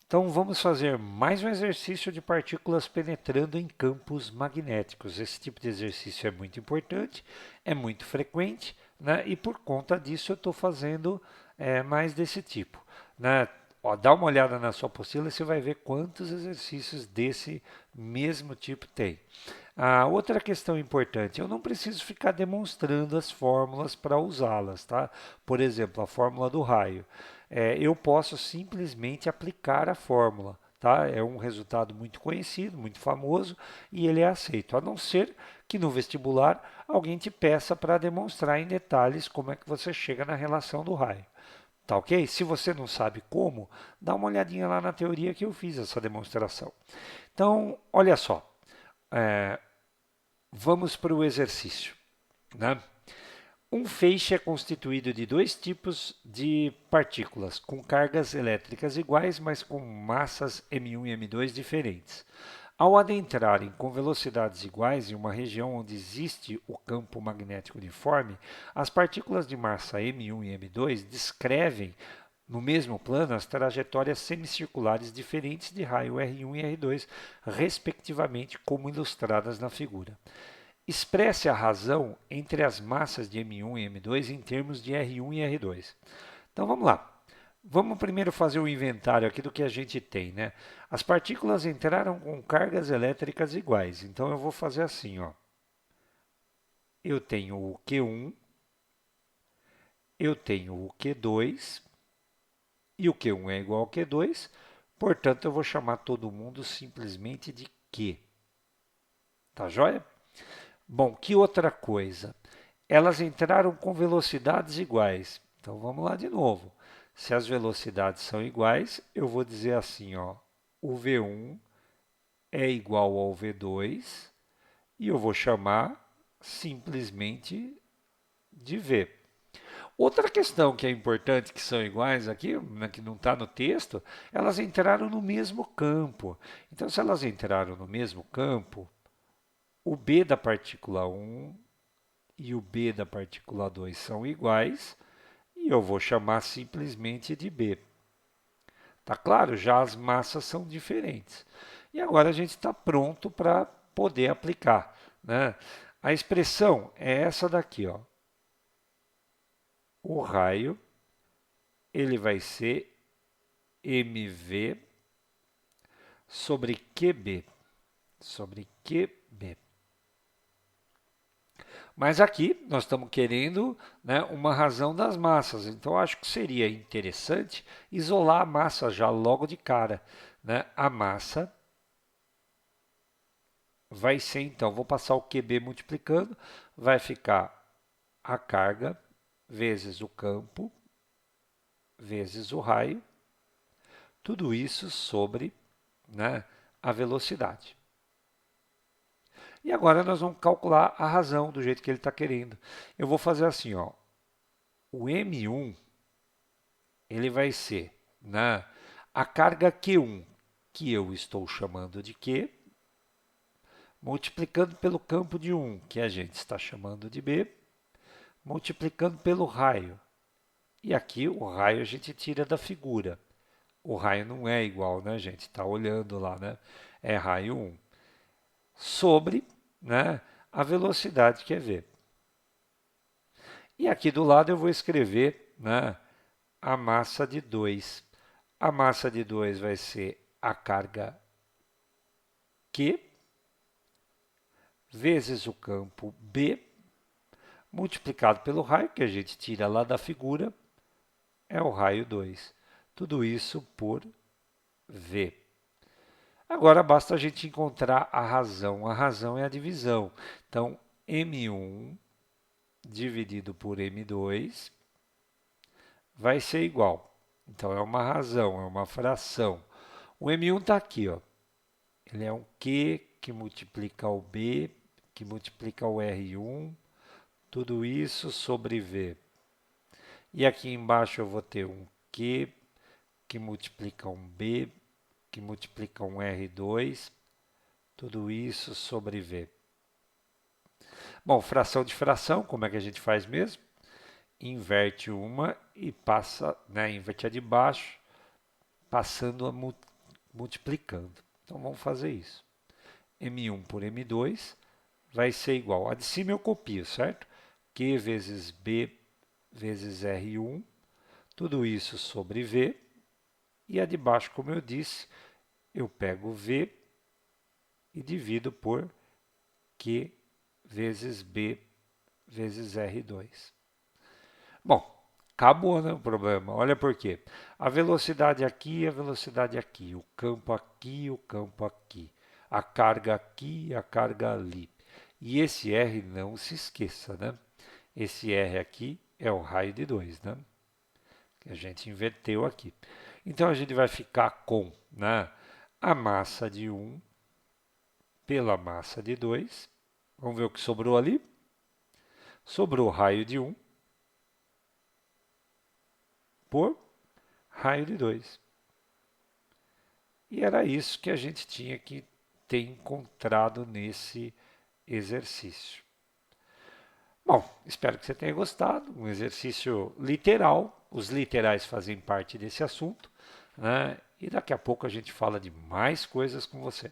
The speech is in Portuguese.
Então vamos fazer mais um exercício de partículas penetrando em campos magnéticos. Esse tipo de exercício é muito importante, é muito frequente, né? E por conta disso eu estou fazendo mais desse tipo, né? Ó, dá uma olhada na sua apostila e você vai ver quantos exercícios desse mesmo tipo tem. A outra questão importante, eu não preciso ficar demonstrando as fórmulas para usá-las, tá? Por exemplo, a fórmula do raio. Eu posso simplesmente aplicar a fórmula, tá? É um resultado muito conhecido, muito famoso e ele é aceito, a não ser que no vestibular alguém te peça para demonstrar em detalhes como é que você chega na relação do raio. Tá ok? Se você não sabe como, dá uma olhadinha lá na teoria que eu fiz essa demonstração. Então, olha só. É, Vamos para o exercício, né? Um feixe é constituído de dois tipos de partículas, com cargas elétricas iguais, mas com massas m1 e m2 diferentes. Ao adentrarem com velocidades iguais em uma região onde existe o campo magnético uniforme, as partículas de massa m1 e m2 descrevem no mesmo plano as trajetórias semicirculares diferentes de raio R1 e R2, respectivamente, como ilustradas na figura. Expresse a razão entre as massas de M1 e M2 em termos de R1 e R2. Então vamos lá. Vamos primeiro fazer o inventário aqui do que a gente tem, né? As partículas entraram com cargas elétricas iguais. Então eu vou fazer assim, ó. Eu tenho o Q1, eu tenho o Q2 e o Q1 é igual ao Q2. Portanto, eu vou chamar todo mundo simplesmente de Q. Tá joia? Bom, que outra coisa? Elas entraram com velocidades iguais. Então vamos lá de novo. Se as velocidades são iguais, eu vou dizer assim, ó, o V1 é igual ao V2 e eu vou chamar simplesmente de V. Outra questão que é importante, que são iguais aqui, né, que não está no texto, elas entraram no mesmo campo. Então, se elas entraram no mesmo campo, o B da partícula 1 e o B da partícula 2 são iguais, e eu vou chamar simplesmente de B. Tá claro? Já as massas são diferentes. E agora a gente está pronto para poder aplicar, né? A expressão é essa daqui, ó. O raio ele vai ser mv sobre QB, sobre QB. Mas aqui nós estamos querendo, né, uma razão das massas. Então acho que seria interessante isolar a massa já logo de cara, né? A massa vai ser então, vou passar o QB multiplicando, vai ficar a carga vezes o campo vezes o raio, tudo isso sobre, né, a velocidade. E agora nós vamos calcular a razão do jeito que ele está querendo. Eu vou fazer assim, ó, o M1 ele vai ser, né, a carga Q1, que eu estou chamando de Q, multiplicando pelo campo de 1, que a gente está chamando de B, multiplicando pelo raio. E aqui o raio a gente tira da figura. O raio não é igual, né, gente? Está olhando lá, né? É raio 1. Sobre, né, a velocidade que é v. E aqui do lado eu vou escrever, né, a massa de 2. A massa de 2 vai ser a carga Q vezes o campo B multiplicado pelo raio, que a gente tira lá da figura, é o raio 2. Tudo isso por V. Agora basta a gente encontrar a razão. A razão é a divisão. Então, M1 dividido por M2 vai ser igual. Então, é uma razão, é uma fração. O M1 está aqui, ó. Ele é um Q que multiplica o B, que multiplica o R1, tudo isso sobre V. E aqui embaixo eu vou ter um Q que multiplica um B, que multiplica um R2, tudo isso sobre V. Bom, fração de fração, como é que a gente faz mesmo? Inverte uma e passa, né, inverte a de baixo, passando multiplicando. Então vamos fazer isso. M1 por M2 vai ser igual. A de cima eu copio, certo? Q vezes B vezes R1, tudo isso sobre V. E a de baixo, como eu disse, eu pego V e divido por Q vezes B vezes R2. Bom, acabou, né, o problema. Olha por quê. A velocidade aqui, a velocidade aqui. O campo aqui, o campo aqui. A carga aqui, a carga ali. E esse R não se esqueça, né? Esse R aqui é o raio de 2, né? Que a gente inverteu aqui. Então a gente vai ficar com, né, a massa de 1 pela massa de 2. Vamos ver o que sobrou ali. Sobrou o raio de 1 por raio de 2. E era isso que a gente tinha que ter encontrado nesse exercício. Bom, espero que você tenha gostado. Um exercício literal. Os literais fazem parte desse assunto, né? E daqui a pouco a gente fala de mais coisas com você.